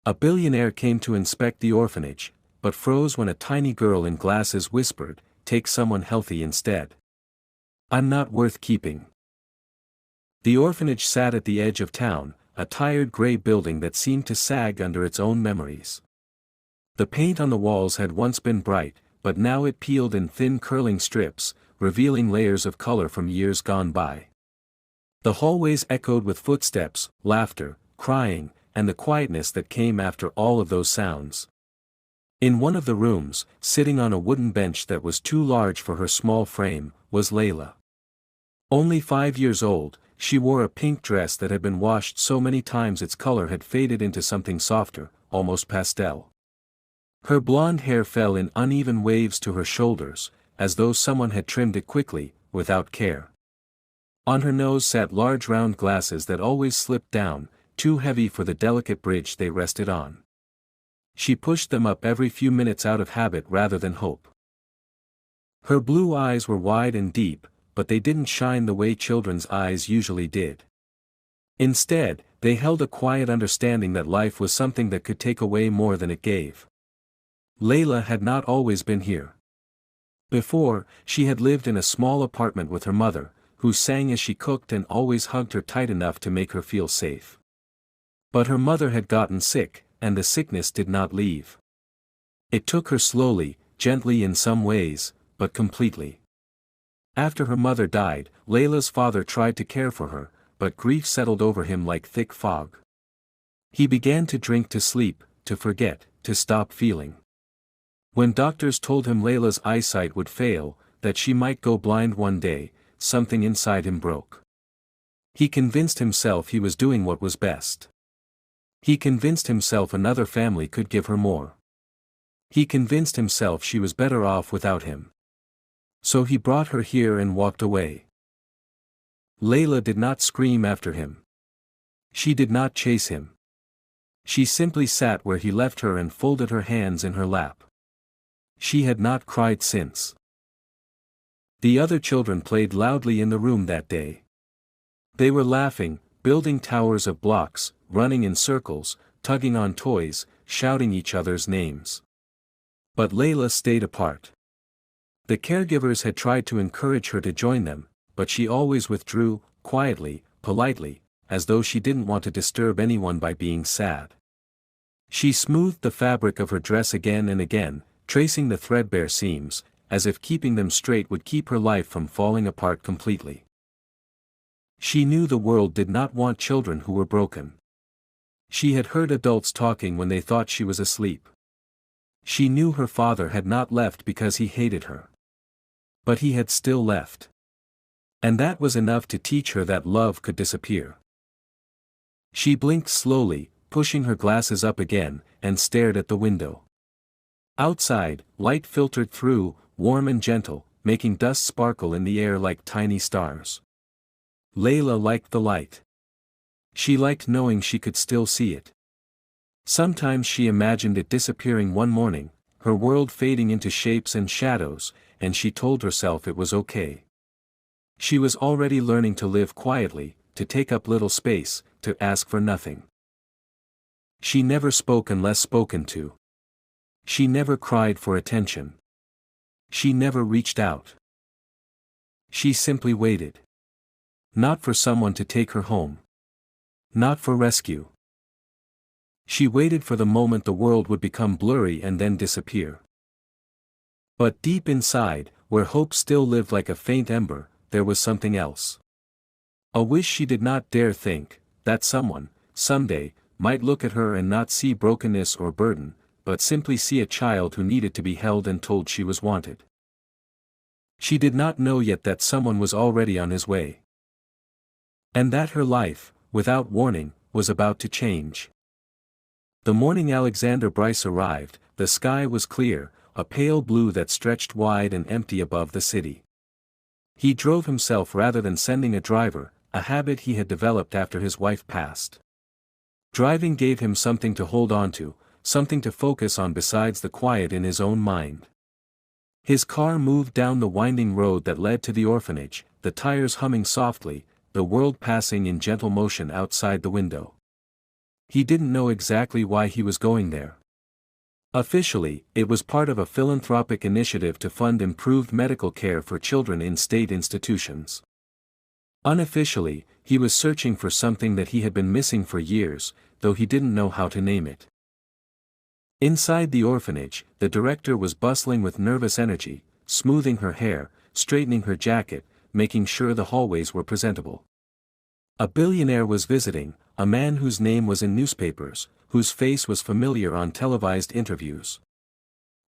A billionaire came to inspect the orphanage, but froze when a tiny girl in glasses whispered, "Take someone healthy instead. I'm not worth keeping." The orphanage sat at the edge of town, a tired gray building that seemed to sag under its own memories. The paint on the walls had once been bright, but now it peeled in thin curling strips, revealing layers of color from years gone by. The hallways echoed with footsteps, laughter, crying, and the quietness that came after all of those sounds. In one of the rooms, sitting on a wooden bench that was too large for her small frame, was Layla. Only 5 years old, she wore a pink dress that had been washed so many times its color had faded into something softer, almost pastel. Her blonde hair fell in uneven waves to her shoulders, as though someone had trimmed it quickly, without care. On her nose sat large round glasses that always slipped down, too heavy for the delicate bridge they rested on. She pushed them up every few minutes out of habit rather than hope. Her blue eyes were wide and deep, but they didn't shine the way children's eyes usually did. Instead, they held a quiet understanding that life was something that could take away more than it gave. Layla had not always been here. Before, she had lived in a small apartment with her mother, who sang as she cooked and always hugged her tight enough to make her feel safe. But her mother had gotten sick, and the sickness did not leave. It took her slowly, gently in some ways, but completely. After her mother died, Layla's father tried to care for her, but grief settled over him like thick fog. He began to drink to sleep, to forget, to stop feeling. When doctors told him Layla's eyesight would fail, that she might go blind one day, something inside him broke. He convinced himself he was doing what was best. He convinced himself another family could give her more. He convinced himself she was better off without him. So he brought her here and walked away. Layla did not scream after him. She did not chase him. She simply sat where he left her and folded her hands in her lap. She had not cried since. The other children played loudly in the room that day. They were laughing, building towers of blocks, running in circles, tugging on toys, shouting each other's names. But Layla stayed apart. The caregivers had tried to encourage her to join them, but she always withdrew, quietly, politely, as though she didn't want to disturb anyone by being sad. She smoothed the fabric of her dress again and again, tracing the threadbare seams, as if keeping them straight would keep her life from falling apart completely. She knew the world did not want children who were broken. She had heard adults talking when they thought she was asleep. She knew her father had not left because he hated her. But he had still left. And that was enough to teach her that love could disappear. She blinked slowly, pushing her glasses up again, and stared at the window. Outside, light filtered through, warm and gentle, making dust sparkle in the air like tiny stars. Layla liked the light. She liked knowing she could still see it. Sometimes she imagined it disappearing one morning, her world fading into shapes and shadows, and she told herself it was okay. She was already learning to live quietly, to take up little space, to ask for nothing. She never spoke unless spoken to. She never cried for attention. She never reached out. She simply waited. Not for someone to take her home. Not for rescue. She waited for the moment the world would become blurry and then disappear. But deep inside, where hope still lived like a faint ember, there was something else. A wish she did not dare think, that someone, someday, might look at her and not see brokenness or burden, but simply see a child who needed to be held and told she was wanted. She did not know yet that someone was already on his way. And that her life, without warning, was about to change. The morning Alexander Bryce arrived, the sky was clear, a pale blue that stretched wide and empty above the city. He drove himself rather than sending a driver, a habit he had developed after his wife passed. Driving gave him something to hold on to, something to focus on besides the quiet in his own mind. His car moved down the winding road that led to the orphanage, the tires humming softly, the world passing in gentle motion outside the window. He didn't know exactly why he was going there. Officially, it was part of a philanthropic initiative to fund improved medical care for children in state institutions. Unofficially, he was searching for something that he had been missing for years, though he didn't know how to name it. Inside the orphanage, the director was bustling with nervous energy, smoothing her hair, straightening her jacket, making sure the hallways were presentable. A billionaire was visiting, a man whose name was in newspapers, whose face was familiar on televised interviews.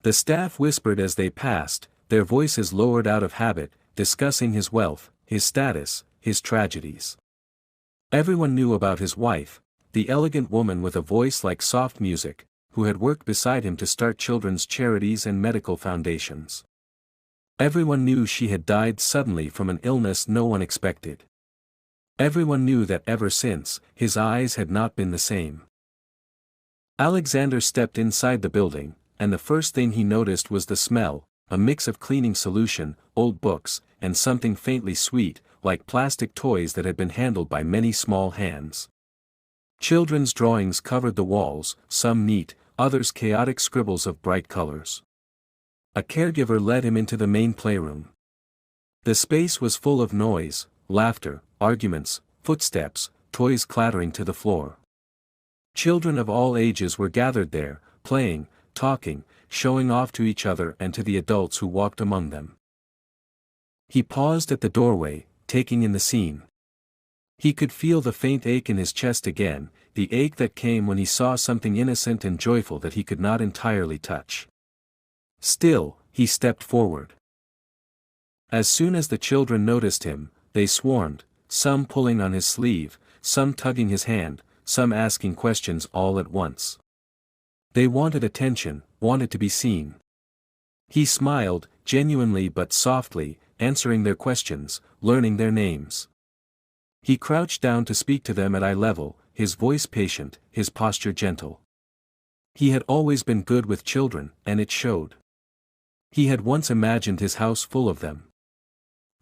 The staff whispered as they passed, their voices lowered out of habit, discussing his wealth, his status, his tragedies. Everyone knew about his wife, the elegant woman with a voice like soft music, who had worked beside him to start children's charities and medical foundations. Everyone knew she had died suddenly from an illness no one expected. Everyone knew that ever since, his eyes had not been the same. Alexander stepped inside the building, and the first thing he noticed was the smell, a mix of cleaning solution, old books, and something faintly sweet, like plastic toys that had been handled by many small hands. Children's drawings covered the walls, some neat, others chaotic scribbles of bright colors. A caregiver led him into the main playroom. The space was full of noise, laughter, arguments, footsteps, toys clattering to the floor. Children of all ages were gathered there, playing, talking, showing off to each other and to the adults who walked among them. He paused at the doorway, taking in the scene. He could feel the faint ache in his chest again, the ache that came when he saw something innocent and joyful that he could not entirely touch. Still, he stepped forward. As soon as the children noticed him, they swarmed, some pulling on his sleeve, some tugging his hand, some asking questions all at once. They wanted attention, wanted to be seen. He smiled, genuinely but softly, answering their questions, learning their names. He crouched down to speak to them at eye level, his voice patient, his posture gentle. He had always been good with children, and it showed. He had once imagined his house full of them.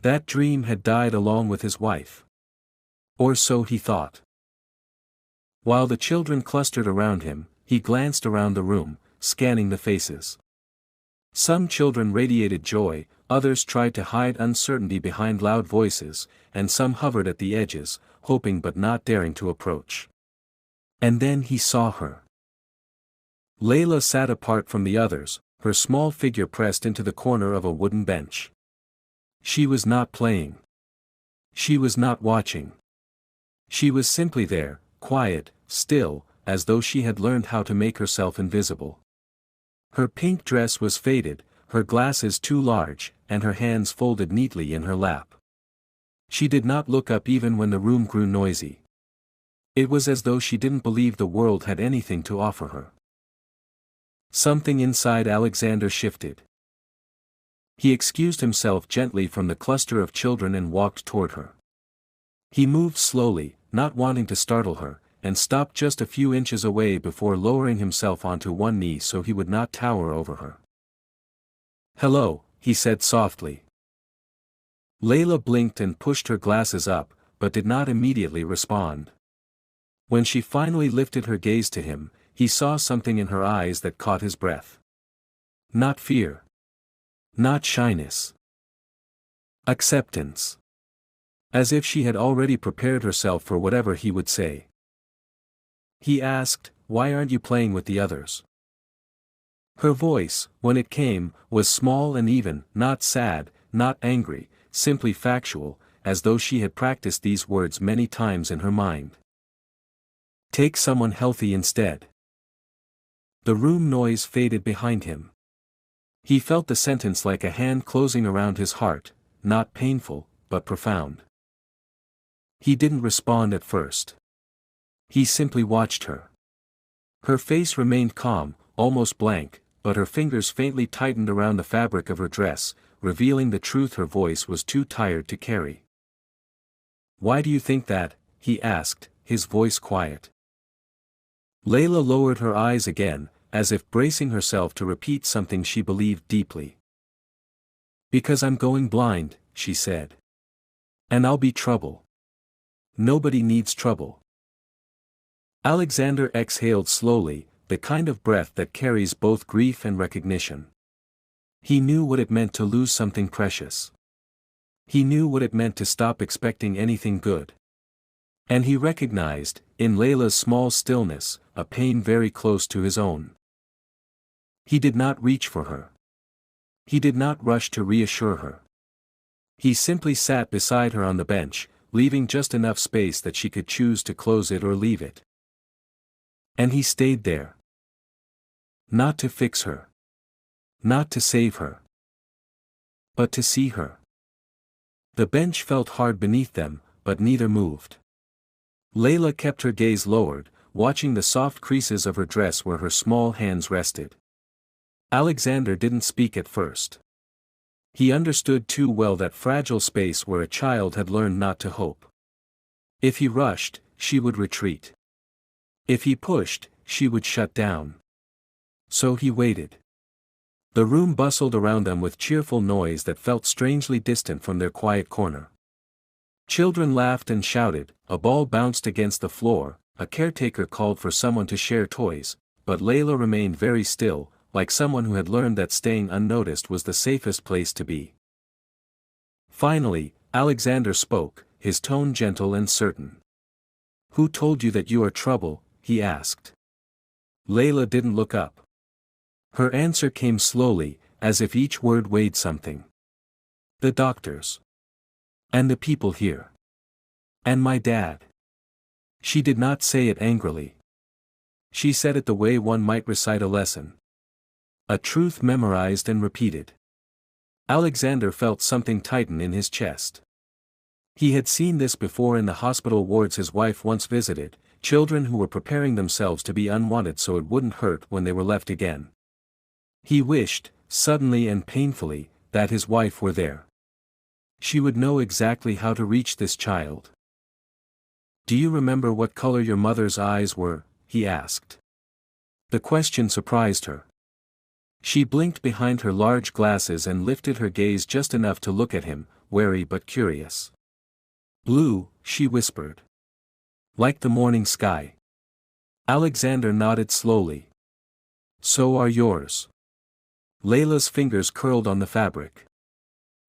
That dream had died along with his wife. Or so he thought. While the children clustered around him, he glanced around the room, scanning the faces. Some children radiated joy, others tried to hide uncertainty behind loud voices, and some hovered at the edges, hoping but not daring to approach. And then he saw her. Layla sat apart from the others, her small figure pressed into the corner of a wooden bench. She was not playing. She was not watching. She was simply there, quiet, still, as though she had learned how to make herself invisible. Her pink dress was faded, her glasses too large, and her hands folded neatly in her lap. She did not look up even when the room grew noisy. It was as though she didn't believe the world had anything to offer her. Something inside Alexander shifted. He excused himself gently from the cluster of children and walked toward her. He moved slowly, not wanting to startle her, and stopped just a few inches away before lowering himself onto one knee so he would not tower over her. "Hello," he said softly. Layla blinked and pushed her glasses up, but did not immediately respond. When she finally lifted her gaze to him, he saw something in her eyes that caught his breath. Not fear. Not shyness. Acceptance. As if she had already prepared herself for whatever he would say. He asked, "Why aren't you playing with the others?" Her voice, when it came, was small and even, not sad, not angry, simply factual, as though she had practiced these words many times in her mind. "Take someone healthy instead." The room noise faded behind him. He felt the sentence like a hand closing around his heart, not painful, but profound. He didn't respond at first. He simply watched her. Her face remained calm, almost blank, but her fingers faintly tightened around the fabric of her dress, revealing the truth her voice was too tired to carry. "Why do you think that?" he asked, his voice quiet. Layla lowered her eyes again, as if bracing herself to repeat something she believed deeply. "Because I'm going blind," she said. "And I'll be trouble. Nobody needs trouble." Alexander exhaled slowly, the kind of breath that carries both grief and recognition. He knew what it meant to lose something precious. He knew what it meant to stop expecting anything good. And he recognized, in Layla's small stillness, a pain very close to his own. He did not reach for her. He did not rush to reassure her. He simply sat beside her on the bench, leaving just enough space that she could choose to close it or leave it. And he stayed there. Not to fix her. Not to save her. But to see her. The bench felt hard beneath them, but neither moved. Layla kept her gaze lowered, watching the soft creases of her dress where her small hands rested. Alexander didn't speak at first. He understood too well that fragile space where a child had learned not to hope. If he rushed, she would retreat. If he pushed, she would shut down. So he waited. The room bustled around them with cheerful noise that felt strangely distant from their quiet corner. Children laughed and shouted, a ball bounced against the floor, a caretaker called for someone to share toys, but Layla remained very still, like someone who had learned that staying unnoticed was the safest place to be. Finally, Alexander spoke, his tone gentle and certain. "Who told you that you are trouble?" he asked. Layla didn't look up. Her answer came slowly, as if each word weighed something. "The doctors. And the people here. And my dad." She did not say it angrily. She said it the way one might recite a lesson. A truth memorized and repeated. Alexander felt something tighten in his chest. He had seen this before in the hospital wards his wife once visited, children who were preparing themselves to be unwanted so it wouldn't hurt when they were left again. He wished, suddenly and painfully, that his wife were there. She would know exactly how to reach this child. "Do you remember what color your mother's eyes were?" he asked. The question surprised her. She blinked behind her large glasses and lifted her gaze just enough to look at him, wary but curious. "Blue," she whispered. "Like the morning sky." Alexander nodded slowly. "So are yours." Layla's fingers curled on the fabric.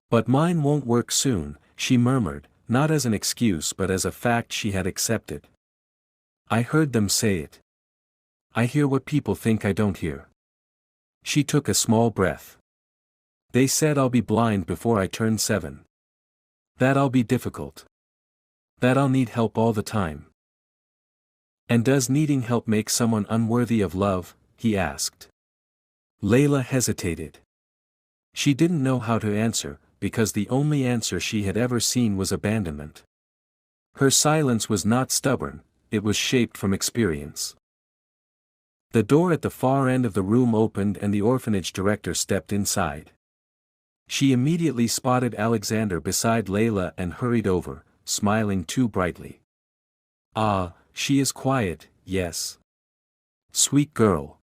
"But mine won't work soon," she murmured, not as an excuse but as a fact she had accepted. "I heard them say it. I hear what people think I don't hear." She took a small breath. "They said I'll be blind before I turn 7. That I'll be difficult. That I'll need help all the time." "And does needing help make someone unworthy of love?" he asked. Layla hesitated. She didn't know how to answer, because the only answer she had ever seen was abandonment. Her silence was not stubborn, it was shaped from experience. The door at the far end of the room opened and the orphanage director stepped inside. She immediately spotted Alexander beside Layla and hurried over, smiling too brightly. "Ah, she is quiet, yes. Sweet girl.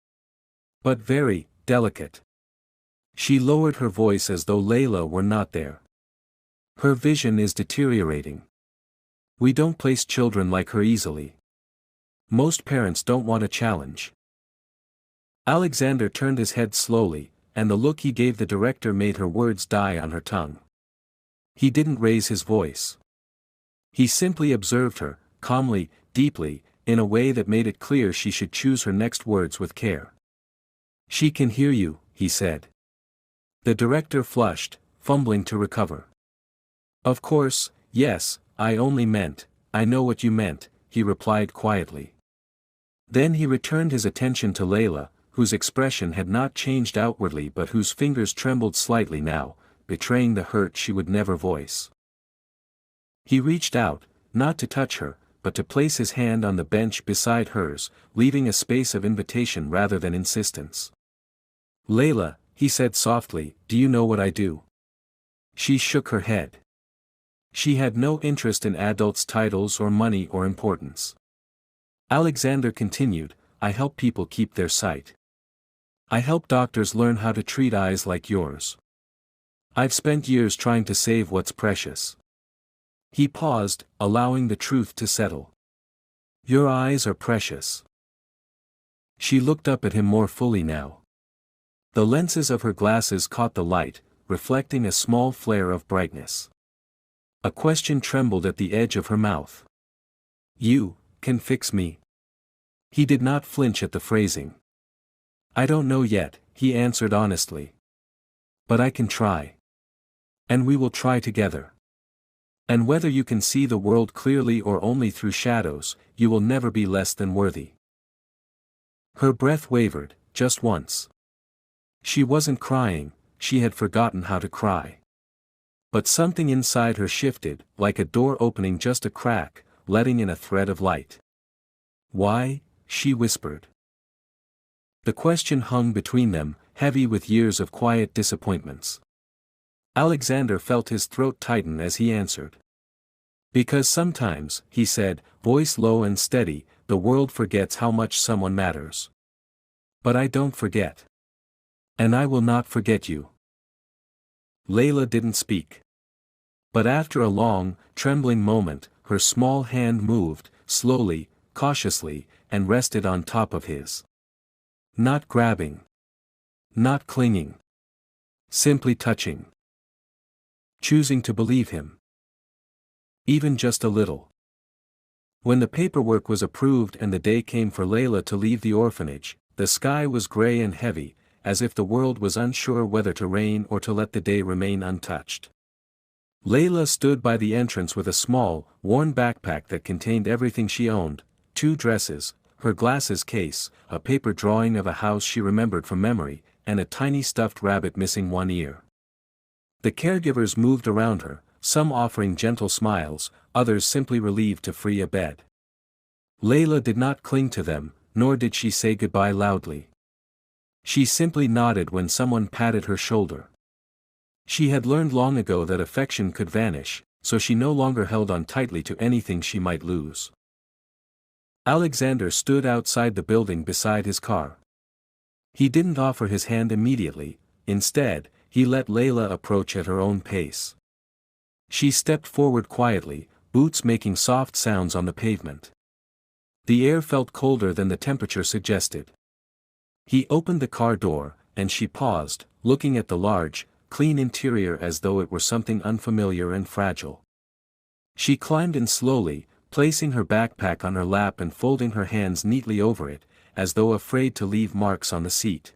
But very delicate." She lowered her voice as though Layla were not there. "Her vision is deteriorating. We don't place children like her easily. Most parents don't want a challenge." Alexander turned his head slowly, and the look he gave the director made her words die on her tongue. He didn't raise his voice. He simply observed her, calmly, deeply, in a way that made it clear she should choose her next words with care. "She can hear you," he said. The director flushed, fumbling to recover. "Of course, yes, I only meant, I know what you meant," he replied quietly. Then he returned his attention to Layla, whose expression had not changed outwardly but whose fingers trembled slightly now, betraying the hurt she would never voice. He reached out, not to touch her, but to place his hand on the bench beside hers, leaving a space of invitation rather than insistence. "Layla," he said softly, "do you know what I do?" She shook her head. She had no interest in adults' titles or money or importance. Alexander continued, "I help people keep their sight. I help doctors learn how to treat eyes like yours. I've spent years trying to save what's precious." He paused, allowing the truth to settle. Your eyes are precious. She looked up at him more fully now. The lenses of her glasses caught the light, reflecting a small flare of brightness. A question trembled at the edge of her mouth. You can fix me? He did not flinch at the phrasing. I don't know yet, he answered honestly. But I can try. And we will try together. And whether you can see the world clearly or only through shadows, you will never be less than worthy. Her breath wavered, just once. She wasn't crying, she had forgotten how to cry. But something inside her shifted, like a door opening just a crack, letting in a thread of light. Why? She whispered. The question hung between them, heavy with years of quiet disappointments. Alexander felt his throat tighten as he answered. Because sometimes, he said, voice low and steady, the world forgets how much someone matters. But I don't forget. And I will not forget you. Layla didn't speak. But after a long, trembling moment, her small hand moved, slowly, cautiously, and rested on top of his. Not grabbing. Not clinging. Simply touching. Choosing to believe him. Even just a little. When the paperwork was approved and the day came for Layla to leave the orphanage, the sky was gray and heavy, as if the world was unsure whether to rain or to let the day remain untouched. Layla stood by the entrance with a small, worn backpack that contained everything she owned, 2 dresses, her glasses case, a paper drawing of a house she remembered from memory, and a tiny stuffed rabbit missing one ear. The caregivers moved around her, some offering gentle smiles, others simply relieved to free a bed. Layla did not cling to them, nor did she say goodbye loudly. She simply nodded when someone patted her shoulder. She had learned long ago that affection could vanish, so she no longer held on tightly to anything she might lose. Alexander stood outside the building beside his car. He didn't offer his hand immediately, instead, he let Layla approach at her own pace. She stepped forward quietly, boots making soft sounds on the pavement. The air felt colder than the temperature suggested. He opened the car door, and she paused, looking at the large, clean interior as though it were something unfamiliar and fragile. She climbed in slowly, placing her backpack on her lap and folding her hands neatly over it, as though afraid to leave marks on the seat.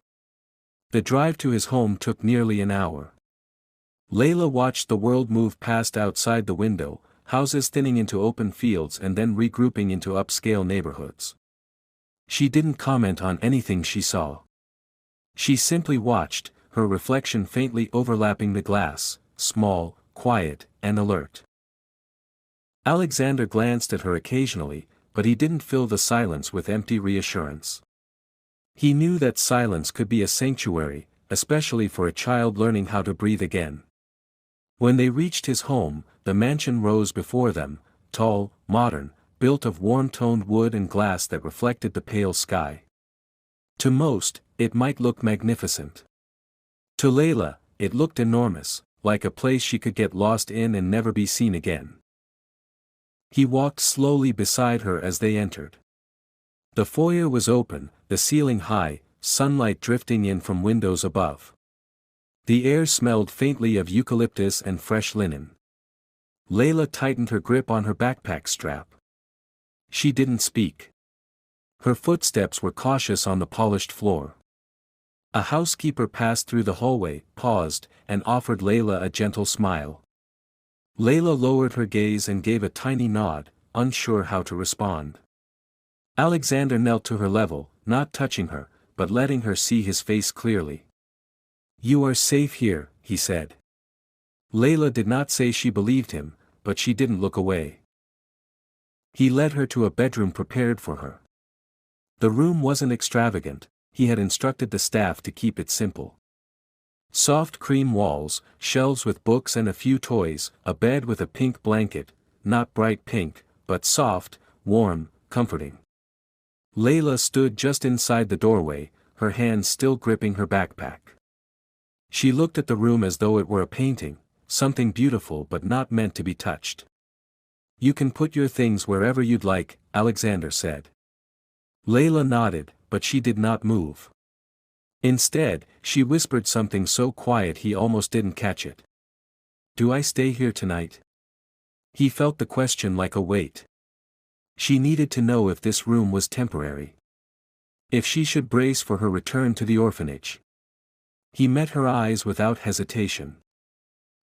The drive to his home took nearly an hour. Layla watched the world move past outside the window, houses thinning into open fields and then regrouping into upscale neighborhoods. She didn't comment on anything she saw. She simply watched, her reflection faintly overlapping the glass, small, quiet, and alert. Alexander glanced at her occasionally, but he didn't fill the silence with empty reassurance. He knew that silence could be a sanctuary, especially for a child learning how to breathe again. When they reached his home, the mansion rose before them, tall, modern, built of warm-toned wood and glass that reflected the pale sky. To most, it might look magnificent. To Layla, it looked enormous, like a place she could get lost in and never be seen again. He walked slowly beside her as they entered. The foyer was open, the ceiling high, sunlight drifting in from windows above. The air smelled faintly of eucalyptus and fresh linen. Layla tightened her grip on her backpack strap. She didn't speak. Her footsteps were cautious on the polished floor. A housekeeper passed through the hallway, paused, and offered Layla a gentle smile. Layla lowered her gaze and gave a tiny nod, unsure how to respond. Alexander knelt to her level, not touching her, but letting her see his face clearly. "You are safe here," he said. Layla did not say she believed him, but she didn't look away. He led her to a bedroom prepared for her. The room wasn't extravagant, he had instructed the staff to keep it simple. Soft cream walls, shelves with books and a few toys, a bed with a pink blanket, not bright pink, but soft, warm, comforting. Layla stood just inside the doorway, her hands still gripping her backpack. She looked at the room as though it were a painting, something beautiful but not meant to be touched. You can put your things wherever you'd like, Alexander said. Layla nodded, but she did not move. Instead, she whispered something so quiet he almost didn't catch it. Do I stay here tonight? He felt the question like a weight. She needed to know if this room was temporary. If she should brace for her return to the orphanage. He met her eyes without hesitation.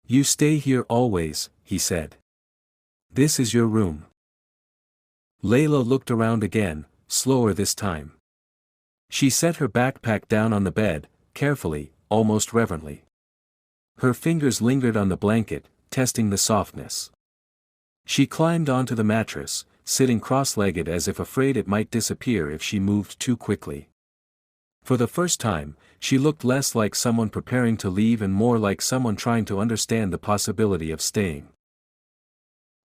You stay here always, he said. This is your room. Layla looked around again, slower this time. She set her backpack down on the bed, carefully, almost reverently. Her fingers lingered on the blanket, testing the softness. She climbed onto the mattress, sitting cross-legged as if afraid it might disappear if she moved too quickly. For the first time, she looked less like someone preparing to leave and more like someone trying to understand the possibility of staying.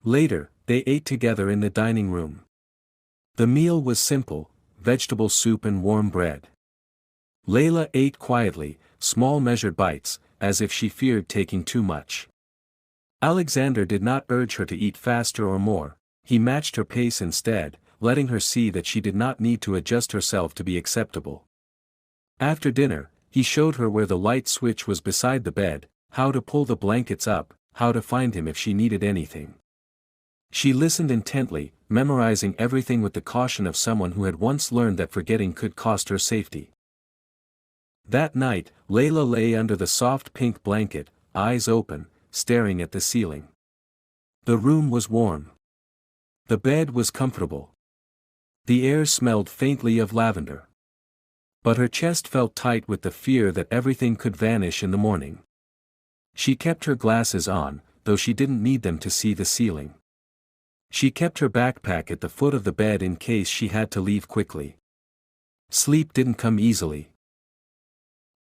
Later, they ate together in the dining room. The meal was simple, vegetable soup and warm bread. Layla ate quietly, small measured bites, as if she feared taking too much. Alexander did not urge her to eat faster or more, he matched her pace instead, letting her see that she did not need to adjust herself to be acceptable. After dinner, he showed her where the light switch was beside the bed, how to pull the blankets up, how to find him if she needed anything. She listened intently, memorizing everything with the caution of someone who had once learned that forgetting could cost her safety. That night, Layla lay under the soft pink blanket, eyes open, staring at the ceiling. The room was warm. The bed was comfortable. The air smelled faintly of lavender. But her chest felt tight with the fear that everything could vanish in the morning. She kept her glasses on, though she didn't need them to see the ceiling. She kept her backpack at the foot of the bed in case she had to leave quickly. Sleep didn't come easily.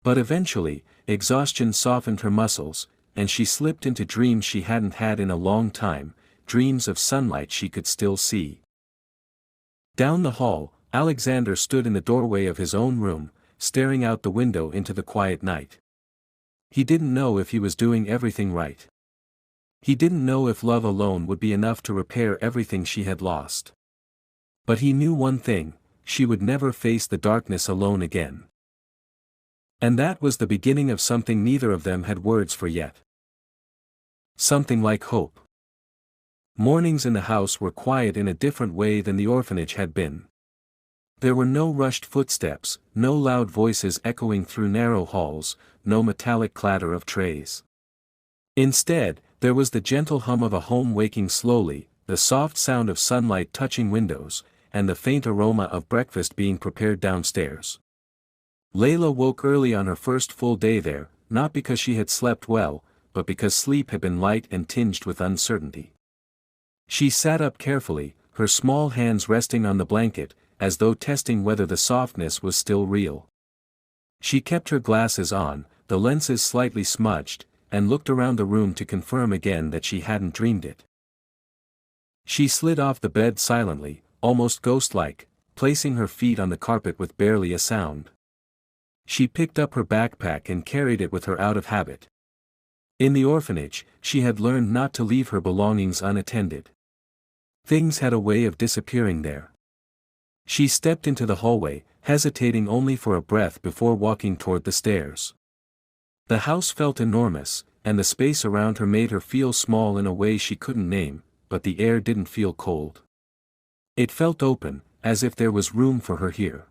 But eventually, exhaustion softened her muscles, and she slipped into dreams she hadn't had in a long time, dreams of sunlight she could still see. Down the hall, Alexander stood in the doorway of his own room, staring out the window into the quiet night. He didn't know if he was doing everything right. He didn't know if love alone would be enough to repair everything she had lost. But he knew one thing, she would never face the darkness alone again. And that was the beginning of something neither of them had words for yet. Something like hope. Mornings in the house were quiet in a different way than the orphanage had been. There were no rushed footsteps, no loud voices echoing through narrow halls, no metallic clatter of trays. Instead, there was the gentle hum of a home waking slowly, the soft sound of sunlight touching windows, and the faint aroma of breakfast being prepared downstairs. Layla woke early on her first full day there, not because she had slept well, but because sleep had been light and tinged with uncertainty. She sat up carefully, her small hands resting on the blanket, as though testing whether the softness was still real. She kept her glasses on, the lenses slightly smudged, and looked around the room to confirm again that she hadn't dreamed it. She slid off the bed silently, almost ghost-like, placing her feet on the carpet with barely a sound. She picked up her backpack and carried it with her out of habit. In the orphanage, she had learned not to leave her belongings unattended. Things had a way of disappearing there. She stepped into the hallway, hesitating only for a breath before walking toward the stairs. The house felt enormous, and the space around her made her feel small in a way she couldn't name, but the air didn't feel cold. It felt open, as if there was room for her here.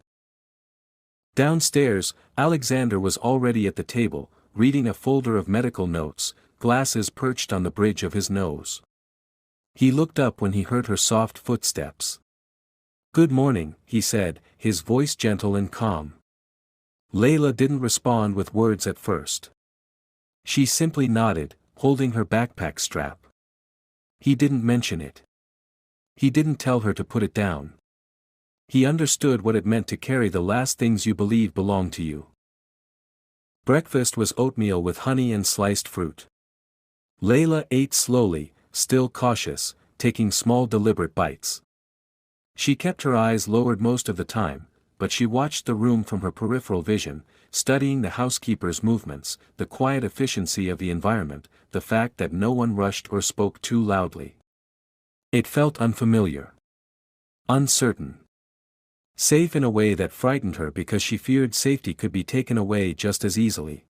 Downstairs, Alexander was already at the table, reading a folder of medical notes, glasses perched on the bridge of his nose. He looked up when he heard her soft footsteps. "Good morning," he said, his voice gentle and calm. Layla didn't respond with words at first. She simply nodded, holding her backpack strap. He didn't mention it. He didn't tell her to put it down. He understood what it meant to carry the last things you believe belong to you. Breakfast was oatmeal with honey and sliced fruit. Layla ate slowly, still cautious, taking small deliberate bites. She kept her eyes lowered most of the time, but she watched the room from her peripheral vision, studying the housekeeper's movements, the quiet efficiency of the environment, the fact that no one rushed or spoke too loudly. It felt unfamiliar. Uncertain. Safe in a way that frightened her because she feared safety could be taken away just as easily.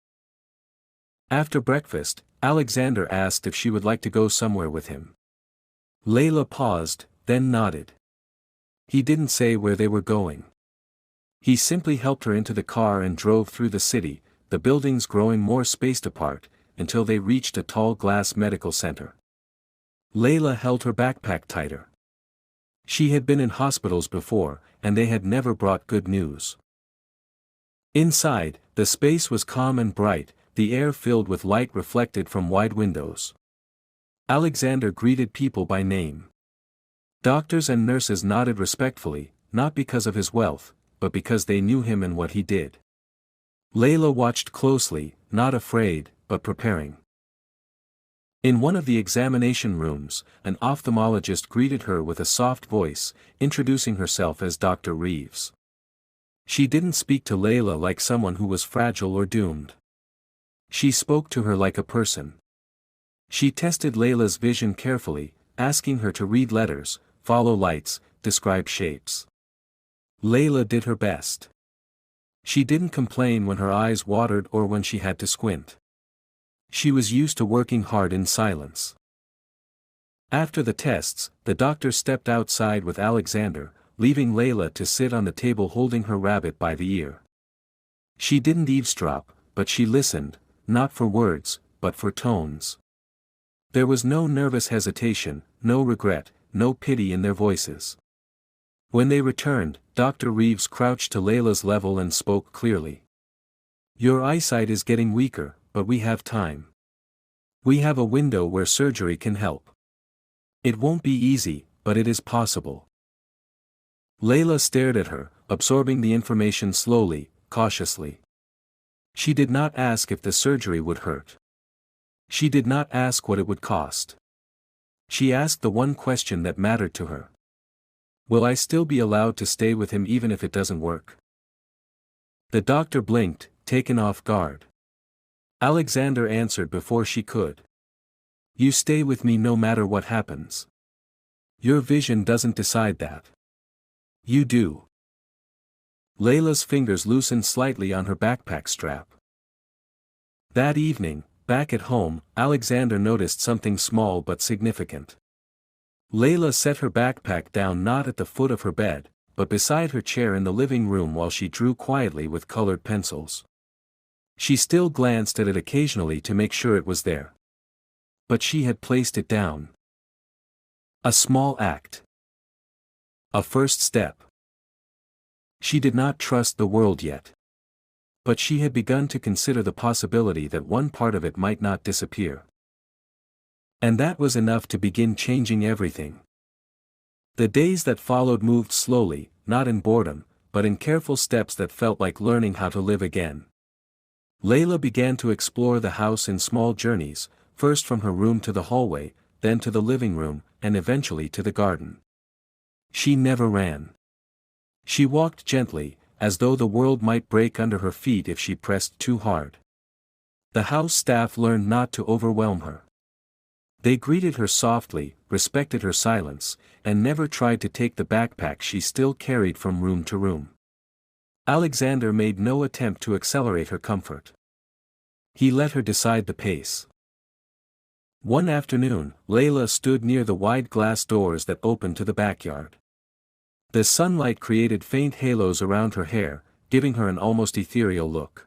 After breakfast, Alexander asked if she would like to go somewhere with him. Layla paused, then nodded. He didn't say where they were going. He simply helped her into the car and drove through the city, the buildings growing more spaced apart, until they reached a tall glass medical center. Layla held her backpack tighter. She had been in hospitals before, and they had never brought good news. Inside, the space was calm and bright, the air filled with light reflected from wide windows. Alexander greeted people by name. Doctors and nurses nodded respectfully, not because of his wealth, but because they knew him and what he did. Layla watched closely, not afraid, but preparing. In one of the examination rooms, an ophthalmologist greeted her with a soft voice, introducing herself as Dr. Reeves. She didn't speak to Layla like someone who was fragile or doomed. She spoke to her like a person. She tested Layla's vision carefully, asking her to read letters, follow lights, describe shapes. Layla did her best. She didn't complain when her eyes watered or when she had to squint. She was used to working hard in silence. After the tests, the doctor stepped outside with Alexander, leaving Layla to sit on the table holding her rabbit by the ear. She didn't eavesdrop, but she listened, not for words, but for tones. There was no nervous hesitation, no regret, no pity in their voices. When they returned, Dr. Reeves crouched to Layla's level and spoke clearly. "Your eyesight is getting weaker, but we have time. We have a window where surgery can help. It won't be easy, but it is possible." Layla stared at her, absorbing the information slowly, cautiously. She did not ask if the surgery would hurt. She did not ask what it would cost. She asked the one question that mattered to her. Will I still be allowed to stay with him even if it doesn't work? The doctor blinked, taken off guard. Alexander answered before she could. You stay with me no matter what happens. Your vision doesn't decide that. You do. Layla's fingers loosened slightly on her backpack strap. That evening, back at home, Alexander noticed something small but significant. Layla set her backpack down not at the foot of her bed, but beside her chair in the living room while she drew quietly with colored pencils. She still glanced at it occasionally to make sure it was there. But she had placed it down. A small act. A first step. She did not trust the world yet. But she had begun to consider the possibility that one part of it might not disappear. And that was enough to begin changing everything. The days that followed moved slowly, not in boredom, but in careful steps that felt like learning how to live again. Layla began to explore the house in small journeys, first from her room to the hallway, then to the living room, and eventually to the garden. She never ran. She walked gently, as though the world might break under her feet if she pressed too hard. The house staff learned not to overwhelm her. They greeted her softly, respected her silence, and never tried to take the backpack she still carried from room to room. Alexander made no attempt to accelerate her comfort. He let her decide the pace. One afternoon, Layla stood near the wide glass doors that opened to the backyard. The sunlight created faint halos around her hair, giving her an almost ethereal look.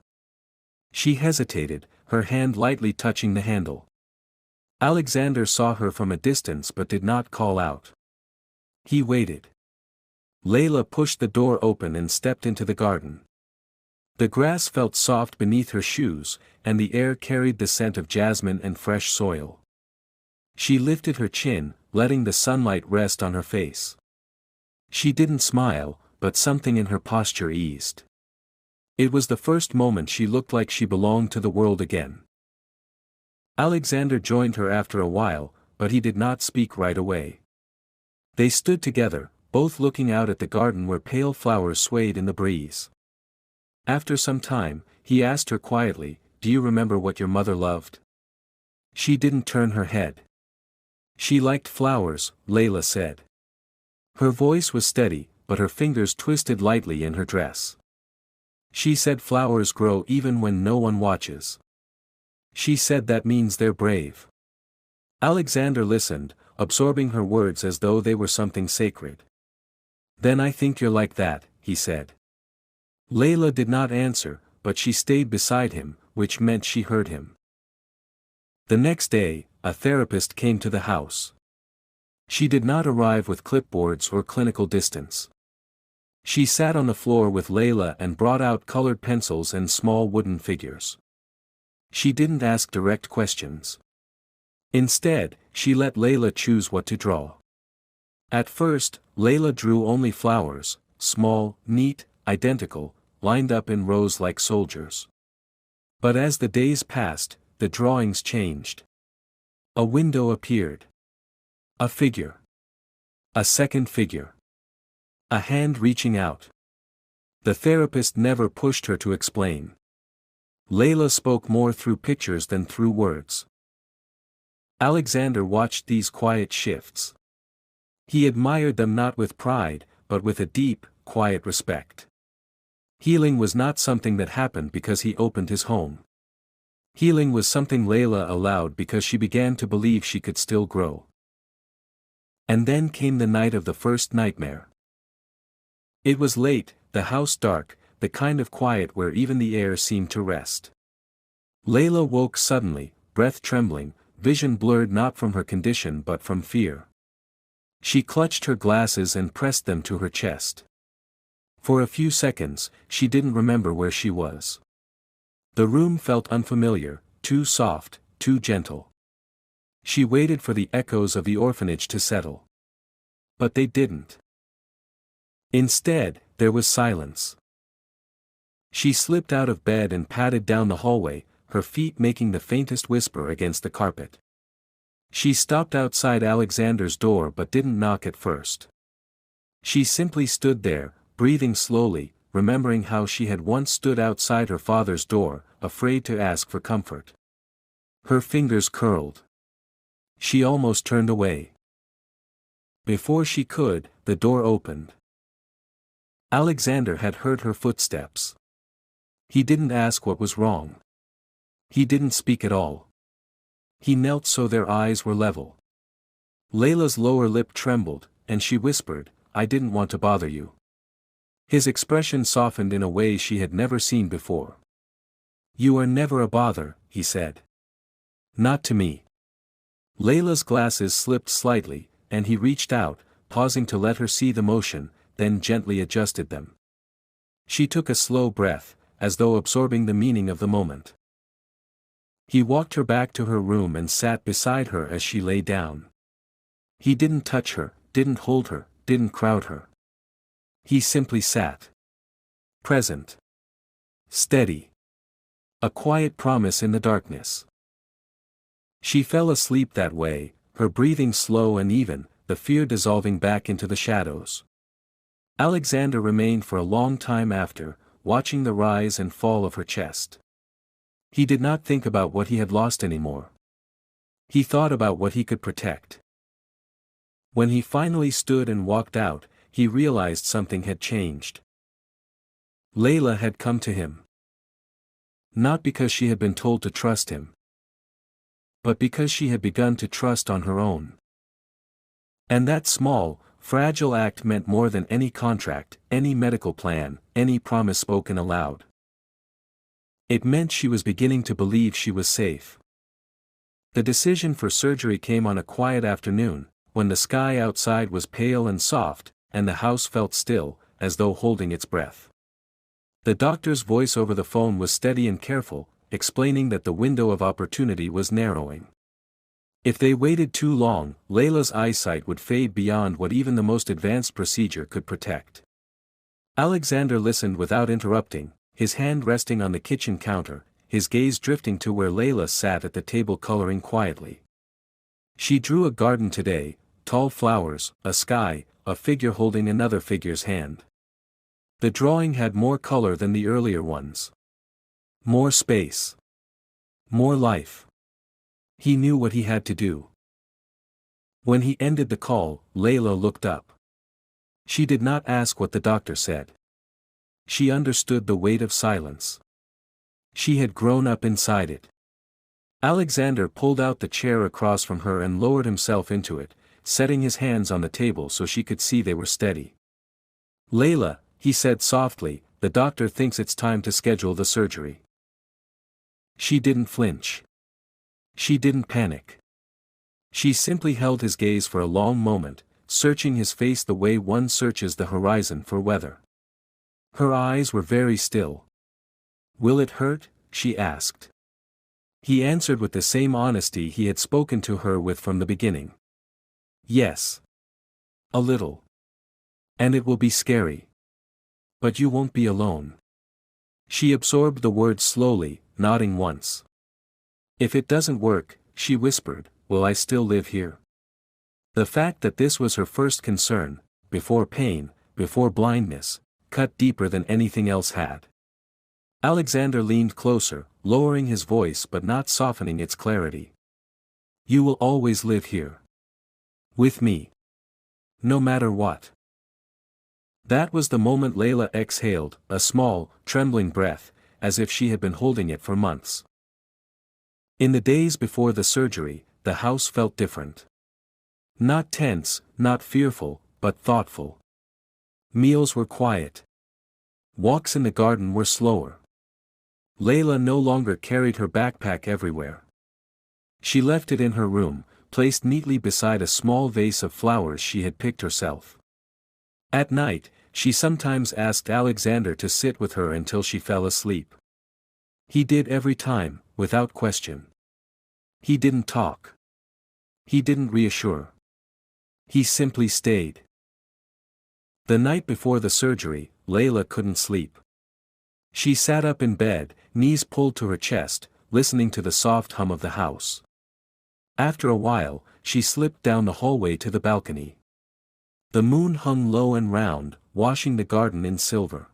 She hesitated, her hand lightly touching the handle. Alexander saw her from a distance but did not call out. He waited. Layla pushed the door open and stepped into the garden. The grass felt soft beneath her shoes, and the air carried the scent of jasmine and fresh soil. She lifted her chin, letting the sunlight rest on her face. She didn't smile, but something in her posture eased. It was the first moment she looked like she belonged to the world again. Alexander joined her after a while, but he did not speak right away. They stood together, both looking out at the garden where pale flowers swayed in the breeze. After some time, he asked her quietly, "Do you remember what your mother loved?" She didn't turn her head. She liked flowers, Layla said. Her voice was steady, but her fingers twisted lightly in her dress. She said flowers grow even when no one watches. She said that means they're brave. Alexander listened, absorbing her words as though they were something sacred. Then I think you're like that, he said. Layla did not answer, but she stayed beside him, which meant she heard him. The next day, a therapist came to the house. She did not arrive with clipboards or clinical distance. She sat on the floor with Layla and brought out colored pencils and small wooden figures. She didn't ask direct questions. Instead, she let Layla choose what to draw. At first, Layla drew only flowers, small, neat, identical, lined up in rows like soldiers. But as the days passed, the drawings changed. A window appeared. A figure. A second figure. A hand reaching out. The therapist never pushed her to explain. Layla spoke more through pictures than through words. Alexander watched these quiet shifts. He admired them not with pride, but with a deep, quiet respect. Healing was not something that happened because he opened his home. Healing was something Layla allowed because she began to believe she could still grow. And then came the night of the first nightmare. It was late, the house dark, the kind of quiet where even the air seemed to rest. Layla woke suddenly, breath trembling, vision blurred not from her condition but from fear. She clutched her glasses and pressed them to her chest. For a few seconds, she didn't remember where she was. The room felt unfamiliar, too soft, too gentle. She waited for the echoes of the orphanage to settle. But they didn't. Instead, there was silence. She slipped out of bed and padded down the hallway, her feet making the faintest whisper against the carpet. She stopped outside Alexander's door but didn't knock at first. She simply stood there, breathing slowly, remembering how she had once stood outside her father's door, afraid to ask for comfort. Her fingers curled. She almost turned away. Before she could, the door opened. Alexander had heard her footsteps. He didn't ask what was wrong. He didn't speak at all. He knelt so their eyes were level. Layla's lower lip trembled, and she whispered, "I didn't want to bother you." His expression softened in a way she had never seen before. "You are never a bother," he said. "Not to me." Layla's glasses slipped slightly, and he reached out, pausing to let her see the motion, then gently adjusted them. She took a slow breath, as though absorbing the meaning of the moment. He walked her back to her room and sat beside her as she lay down. He didn't touch her, didn't hold her, didn't crowd her. He simply sat. Present. Steady. A quiet promise in the darkness. She fell asleep that way, her breathing slow and even, the fear dissolving back into the shadows. Alexander remained for a long time after, watching the rise and fall of her chest. He did not think about what he had lost anymore. He thought about what he could protect. When he finally stood and walked out, he realized something had changed. Layla had come to him. Not because she had been told to trust him, but because she had begun to trust on her own. And that small, fragile act meant more than any contract, any medical plan, any promise spoken aloud. It meant she was beginning to believe she was safe. The decision for surgery came on a quiet afternoon, when the sky outside was pale and soft, and the house felt still, as though holding its breath. The doctor's voice over the phone was steady and careful, explaining that the window of opportunity was narrowing. If they waited too long, Layla's eyesight would fade beyond what even the most advanced procedure could protect. Alexander listened without interrupting, his hand resting on the kitchen counter, his gaze drifting to where Layla sat at the table coloring quietly. She drew a garden today, tall flowers, a sky, a figure holding another figure's hand. The drawing had more color than the earlier ones. More space. More life. He knew what he had to do. When he ended the call, Layla looked up. She did not ask what the doctor said. She understood the weight of silence. She had grown up inside it. Alexander pulled out the chair across from her and lowered himself into it, setting his hands on the table so she could see they were steady. "Layla," he said softly, "the doctor thinks it's time to schedule the surgery." She didn't flinch. She didn't panic. She simply held his gaze for a long moment, searching his face the way one searches the horizon for weather. Her eyes were very still. "Will it hurt?" she asked. He answered with the same honesty he had spoken to her with from the beginning. "Yes. A little. And it will be scary. But you won't be alone." She absorbed the words slowly, nodding once. "If it doesn't work," she whispered, "will I still live here?" The fact that this was her first concern, before pain, before blindness, cut deeper than anything else had. Alexander leaned closer, lowering his voice but not softening its clarity. "You will always live here. With me. No matter what." That was the moment Layla exhaled, a small, trembling breath, as if she had been holding it for months. In the days before the surgery, the house felt different. Not tense, not fearful, but thoughtful. Meals were quiet. Walks in the garden were slower. Layla no longer carried her backpack everywhere. She left it in her room, placed neatly beside a small vase of flowers she had picked herself. At night, she sometimes asked Alexander to sit with her until she fell asleep. He did every time, without question. He didn't talk. He didn't reassure. He simply stayed. The night before the surgery, Layla couldn't sleep. She sat up in bed, knees pulled to her chest, listening to the soft hum of the house. After a while, she slipped down the hallway to the balcony. The moon hung low and round, washing the garden in silver.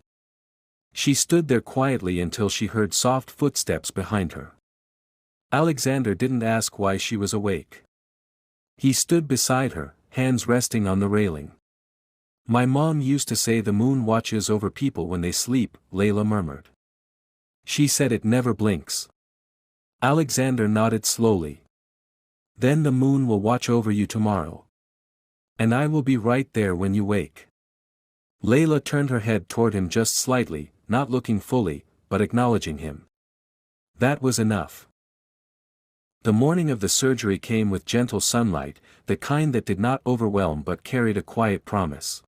She stood there quietly until she heard soft footsteps behind her. Alexander didn't ask why she was awake. He stood beside her, hands resting on the railing. "My mom used to say the moon watches over people when they sleep," Layla murmured. "She said it never blinks." Alexander nodded slowly. "Then the moon will watch over you tomorrow. And I will be right there when you wake." Layla turned her head toward him just slightly, not looking fully, but acknowledging him. That was enough. The morning of the surgery came with gentle sunlight, the kind that did not overwhelm but carried a quiet promise.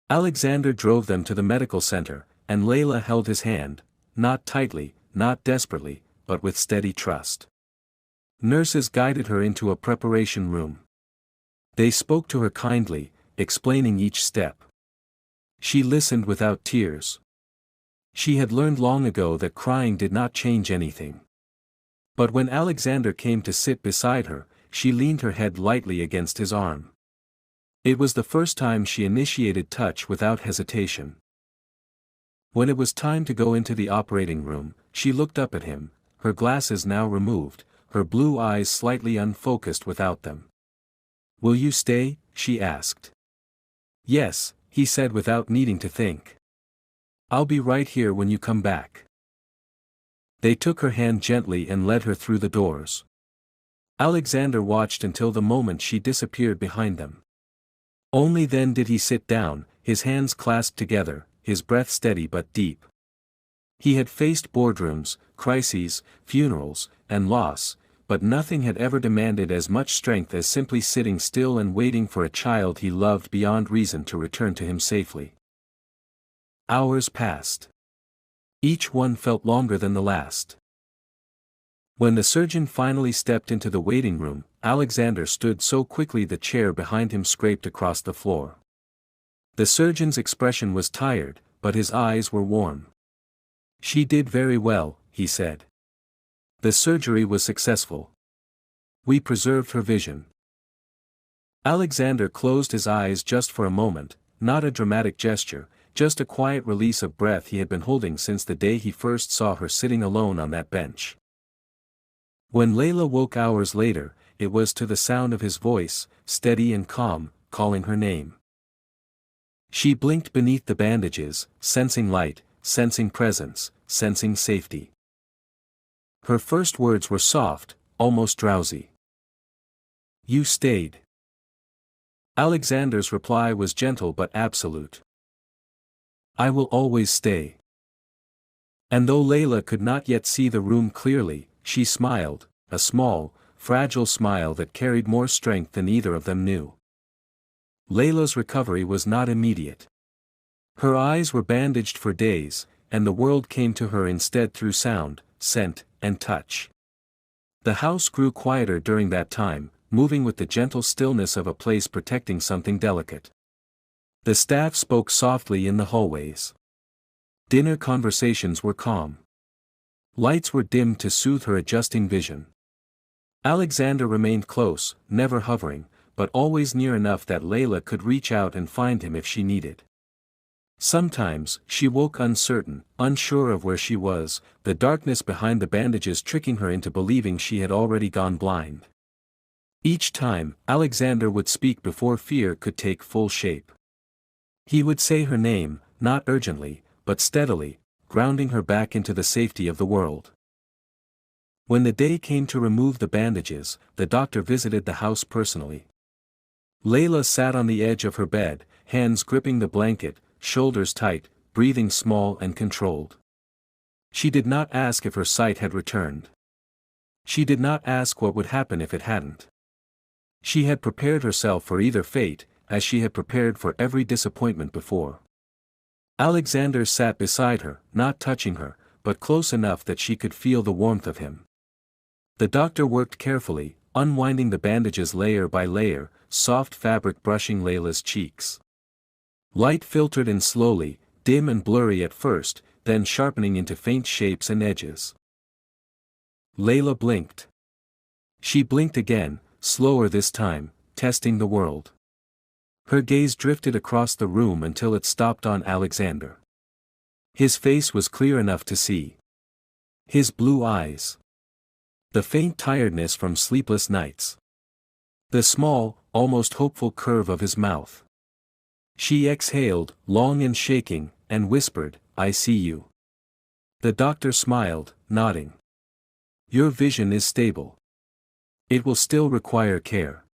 Alexander drove them to the medical center, and Layla held his hand, not tightly, not desperately, but with steady trust. Nurses guided her into a preparation room. They spoke to her kindly, explaining each step. She listened without tears. She had learned long ago that crying did not change anything. But when Alexander came to sit beside her, she leaned her head lightly against his arm. It was the first time she initiated touch without hesitation. When it was time to go into the operating room, she looked up at him, her glasses now removed, her blue eyes slightly unfocused without them. "Will you stay?" she asked. "Yes," he said without needing to think. "I'll be right here when you come back." They took her hand gently and led her through the doors. Alexander watched until the moment she disappeared behind them. Only then did he sit down, his hands clasped together, his breath steady but deep. He had faced boardrooms, crises, funerals, and loss, but nothing had ever demanded as much strength as simply sitting still and waiting for a child he loved beyond reason to return to him safely. Hours passed. Each one felt longer than the last. When the surgeon finally stepped into the waiting room, Alexander stood so quickly the chair behind him scraped across the floor. The surgeon's expression was tired, but his eyes were warm. "She did very well," he said. "The surgery was successful. We preserved her vision." Alexander closed his eyes just for a moment, not a dramatic gesture, just a quiet release of breath he had been holding since the day he first saw her sitting alone on that bench. When Layla woke hours later, it was to the sound of his voice, steady and calm, calling her name. She blinked beneath the bandages, sensing light, sensing presence, sensing safety. Her first words were soft, almost drowsy. "You stayed." Alexander's reply was gentle but absolute. "I will always stay." And though Layla could not yet see the room clearly, she smiled, a small, fragile smile that carried more strength than either of them knew. Layla's recovery was not immediate. Her eyes were bandaged for days, and the world came to her instead through sound, scent, and touch. The house grew quieter during that time, moving with the gentle stillness of a place protecting something delicate. The staff spoke softly in the hallways. Dinner conversations were calm. Lights were dimmed to soothe her adjusting vision. Alexander remained close, never hovering, but always near enough that Layla could reach out and find him if she needed. Sometimes, she woke uncertain, unsure of where she was, the darkness behind the bandages tricking her into believing she had already gone blind. Each time, Alexander would speak before fear could take full shape. He would say her name, not urgently, but steadily, grounding her back into the safety of the world. When the day came to remove the bandages, the doctor visited the house personally. Layla sat on the edge of her bed, hands gripping the blanket, shoulders tight, breathing small and controlled. She did not ask if her sight had returned. She did not ask what would happen if it hadn't. She had prepared herself for either fate, as she had prepared for every disappointment before. Alexander sat beside her, not touching her, but close enough that she could feel the warmth of him. The doctor worked carefully, unwinding the bandages layer by layer, soft fabric brushing Layla's cheeks. Light filtered in slowly, dim and blurry at first, then sharpening into faint shapes and edges. Layla blinked. She blinked again, slower this time, testing the world. Her gaze drifted across the room until it stopped on Alexander. His face was clear enough to see. His blue eyes. The faint tiredness from sleepless nights. The small, almost hopeful curve of his mouth. She exhaled, long and shaking, and whispered, "I see you." The doctor smiled, nodding. "Your vision is stable. It will still require care.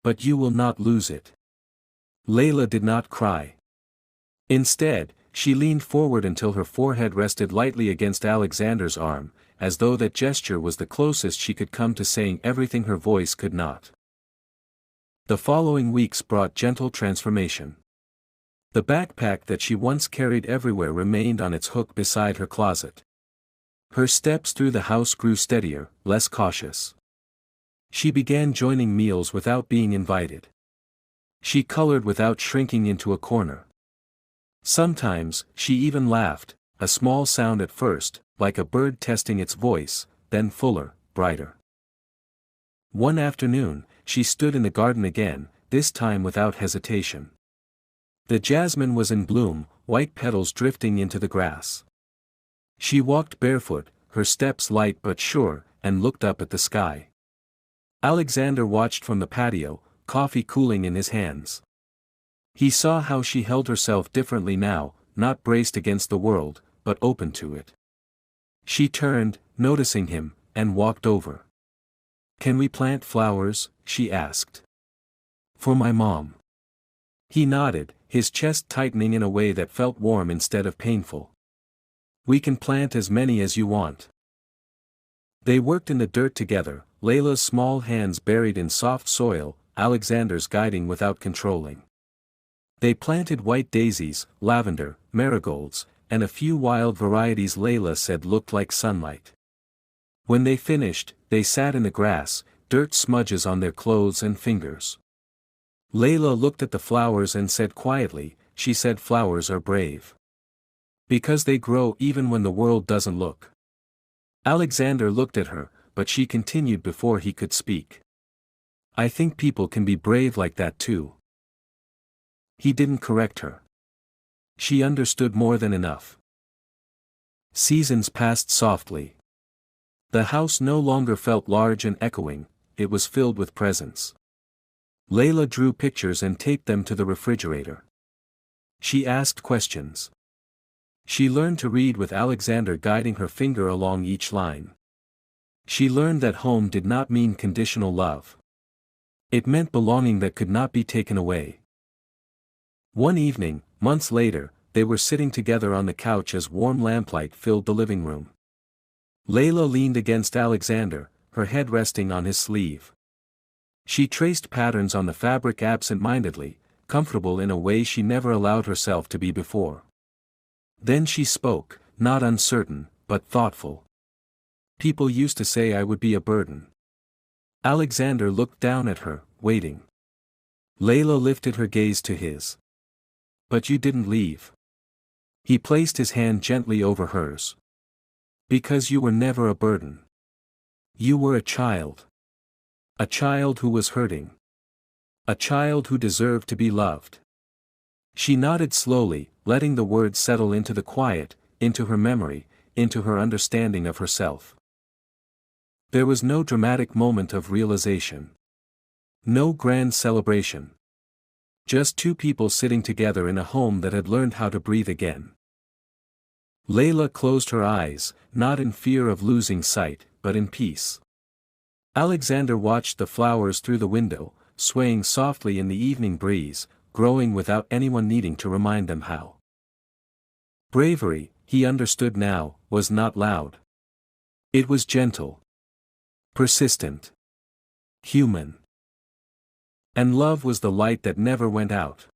But you will not lose it." Layla did not cry. Instead, she leaned forward until her forehead rested lightly against Alexander's arm, as though that gesture was the closest she could come to saying everything her voice could not. The following weeks brought gentle transformation. The backpack that she once carried everywhere remained on its hook beside her closet. Her steps through the house grew steadier, less cautious. She began joining meals without being invited. She colored without shrinking into a corner. Sometimes, she even laughed, a small sound at first, like a bird testing its voice, then fuller, brighter. One afternoon, she stood in the garden again, this time without hesitation. The jasmine was in bloom, white petals drifting into the grass. She walked barefoot, her steps light but sure, and looked up at the sky. Alexander watched from the patio, coffee cooling in his hands. He saw how she held herself differently now, not braced against the world, but open to it. She turned, noticing him, and walked over. "Can we plant flowers?" she asked. "For my mom." He nodded, his chest tightening in a way that felt warm instead of painful. "We can plant as many as you want." They worked in the dirt together, Layla's small hands buried in soft soil, Alexander's guiding without controlling. They planted white daisies, lavender, marigolds, and a few wild varieties Layla said looked like sunlight. When they finished, they sat in the grass, dirt smudges on their clothes and fingers. Layla looked at the flowers and said quietly, she said flowers are brave. Because they grow even when the world doesn't look. Alexander looked at her, but she continued before he could speak. "I think people can be brave like that too." He didn't correct her. She understood more than enough. Seasons passed softly. The house no longer felt large and echoing, it was filled with presents. Layla drew pictures and taped them to the refrigerator. She asked questions. She learned to read with Alexander guiding her finger along each line. She learned that home did not mean conditional love. It meant belonging that could not be taken away. One evening, months later, they were sitting together on the couch as warm lamplight filled the living room. Layla leaned against Alexander, her head resting on his sleeve. She traced patterns on the fabric absent-mindedly, comfortable in a way she never allowed herself to be before. Then she spoke, not uncertain, but thoughtful. "People used to say I would be a burden." Alexander looked down at her, waiting. Layla lifted her gaze to his. "But you didn't leave." He placed his hand gently over hers. "Because you were never a burden. You were a child. A child who was hurting. A child who deserved to be loved." She nodded slowly, letting the words settle into the quiet, into her memory, into her understanding of herself. There was no dramatic moment of realization. No grand celebration. Just two people sitting together in a home that had learned how to breathe again. Layla closed her eyes, not in fear of losing sight, but in peace. Alexander watched the flowers through the window, swaying softly in the evening breeze, growing without anyone needing to remind them how. Bravery, he understood now, was not loud. It was gentle. Persistent. Human. And love was the light that never went out.